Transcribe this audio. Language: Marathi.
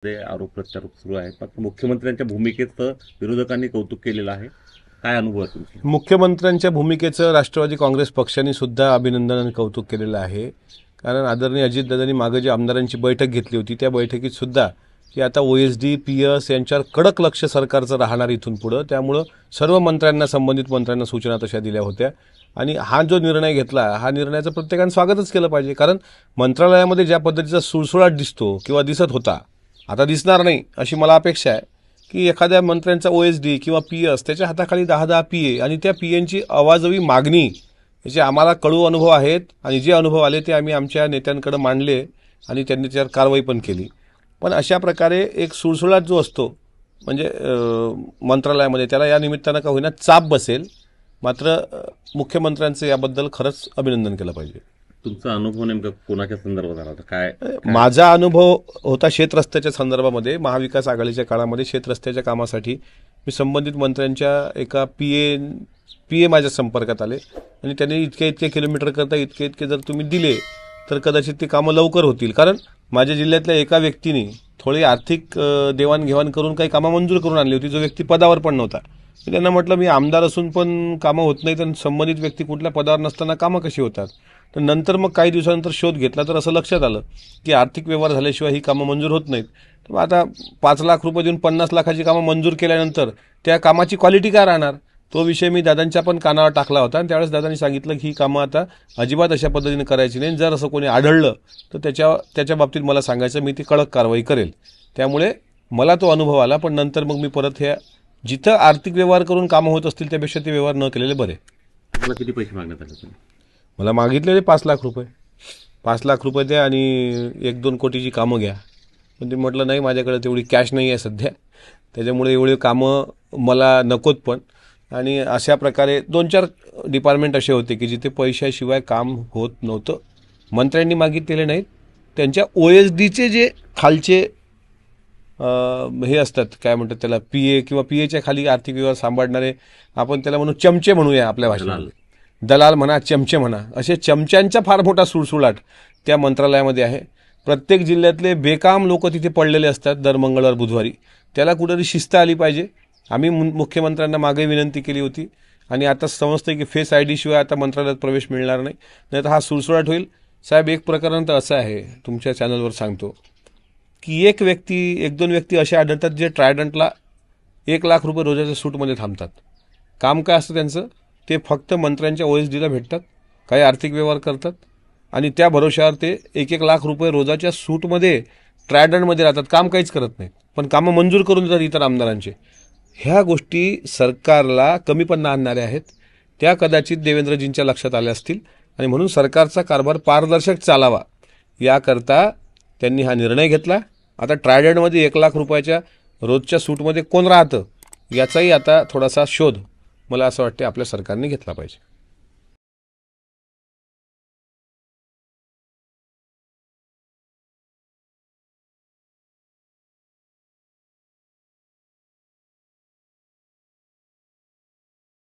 आरोप प्रत्यारोप सुरू आहेत. मात्र मुख्यमंत्र्यांच्या भूमिकेचं विरोधकांनी कौतुक केलेलं आहे. काय अनुभव आहे तुमचा? मुख्यमंत्र्यांच्या भूमिकेचं राष्ट्रवादी काँग्रेस पक्षाने सुद्धा अभिनंदन आणि कौतुक केलेलं आहे. कारण आदरणीय अजितदादांनी मागे जी आमदारांची बैठक घेतली होती त्या बैठकीत सुद्धा की आता ओएसडी पीएस यांच्यावर कडक लक्ष सरकारचं राहणार इथून पुढं. त्यामुळं सर्व मंत्र्यांना संबंधित मंत्र्यांना सूचना तशा दिल्या होत्या आणि हा जो निर्णय घेतला हा निर्णयाचं प्रत्येकाने स्वागतच केलं पाहिजे. कारण मंत्रालयामध्ये ज्या पद्धतीचा सुळसुळाट दिसतो किंवा दिसत होता आता दिसणार नाही अशी मला अपेक्षा आहे की एखाद्या मंत्र्यांचा ओएसडी किंवा पीएस त्याच्या हाताखाली 10 पीए आणि त्या पीएंची आवाजवी मागणी याचे आम्हाला कळू अनुभव आहेत आणि जे अनुभव आले ते आम्ही आमच्या नेत्यांकडे मांडले आणि त्यांनी त्यावर कारवाई पण केली. पण अशा प्रकारे एक सुळसुळाट जो असतो म्हणजे मंत्रालयामध्ये त्याला या निमित्तानं का होईना चाप बसेल. मात्र मुख्यमंत्र्यांचं याबद्दल खरंच अभिनंदन केलं पाहिजे. तुमचा अनुभव नेमका कोणाच्या संदर्भात आला होता? काय माझा अनुभव होता शेतरस्त्याच्या संदर्भामध्ये. महाविकास आघाडीच्या काळामध्ये शेतरस्त्याच्या कामासाठी मी संबंधित मंत्र्यांच्या एका पीए माझ्या संपर्कात आले आणि त्यांनी इतके किलोमीटर करता इतके जर तुम्ही दिले तर कदाचित ती कामं लवकर होतील. कारण माझ्या जिल्ह्यातल्या एका व्यक्तीने थोडी आर्थिक देवाणघेवाण करून काही कामं मंजूर करून आणली होती जो व्यक्ती पदावर पण नव्हता. मी त्यांना म्हटलं मी आमदार असून पण कामं होत नाही तर संबंधित व्यक्ती कुठल्या पदावर नसताना कामं कशी होतात. तर नंतर मग काही दिवसानंतर शोध घेतला तर असं लक्षात आलं की आर्थिक व्यवहार झाल्याशिवाय ही कामं मंजूर होत नाहीत. तर आता 5 लाख रुपये देऊन 50 लाखाची कामं मंजूर केल्यानंतर त्या कामाची क्वालिटी काय राहणार तो विषय मी दादांच्या पण कानावर टाकला होता आणि त्यावेळेस दादांनी सांगितलं की ही कामं आता अजिबात अशा पद्धतीने करायची नाही. जर असं कोणी आढळलं तर त्याच्या बाबतीत मला सांगायचं मी ती कडक कारवाई करेल. त्यामुळे मला तो अनुभव आला. पण नंतर मग मी परत हे जिथं आर्थिक व्यवहार करून कामं होत असतील त्यापेक्षा ते व्यवहार न केलेले बरे. तुम्हाला किती पैसे मागण्यात आले? मला मागितलेले 5 लाख रुपये. 5 लाख रुपये द्या आणि 1-2 कोटीची कामं घ्या. पण ते म्हटलं नाही माझ्याकडे तेवढी कॅश नाही आहे सध्या त्याच्यामुळे एवढे कामं मला नकोत. पण आणि अशा प्रकारे 2-4 डिपार्टमेंट असे होते की जिथे पैशाशिवाय काम होत नव्हतं. मंत्र्यांनी मागितलेले नाहीत. त्यांच्या ओएसडीचे जे खालचे हे असतात काय म्हणतात त्याला पीए किंवा पीएच्या खाली आर्थिक व्यवहार सांभाळणारे आपण त्याला म्हणू चमचे म्हणूया आपल्या भाषेत. दलाल म्हणा चमचे म्हणा असे चमच्यांचा फार मोठा सुळसुळाट त्या मंत्रालयामध्ये आहे. प्रत्येक जिल्ह्यातले बेकाम लोक तिथे पडलेले असतात दर मंगळवार बुधवारी. त्याला कुठेतरी शिस्त आली पाहिजे. आम्ही मुख्यमंत्र्यांना मागे विनंती केली होती आणि आता समजतं की फेस आय डी शिवाय आता मंत्रालयात प्रवेश मिळणार नाही. नाही तर हा सुळसुळाट होईल. साहेब एक प्रकरण तर असं आहे तुमच्या चॅनलवर सांगतो की 1-2 व्यक्ती असे आढळतात जे ट्रायडंटला 1 लाख रुपये रोजाच्या सूटमध्ये थांबतात. काम काय असतं त्यांचं ते फक्त मंत्र्यांच्या ओएसडीला भेटतात काही आर्थिक व्यवहार करतात आणि त्या भरोश्यावर ते 1-1 लाख रुपये रोजाच्या सूटमध्ये ट्रायडंटमध्ये राहतात. काम काहीच करत नाहीत पण कामं मंजूर करून देतात इतर आमदारांचे. ह्या गोष्टी सरकारला कमीपणा आणणाऱ्या आहेत. त्या कदाचित देवेंद्रजींच्या लक्षात आल्या असतील आणि म्हणून सरकारचा कारभार पारदर्शक चालावा याकरता त्यांनी हा निर्णय घेतला. आता ट्रायडंटमध्ये 1 लाख रुपयाच्या रोजच्या सूटमध्ये कोण राहतं याचाही आता थोडासा शोध मला असं वाटते आपल्या सरकारने घेतला पाहिजे.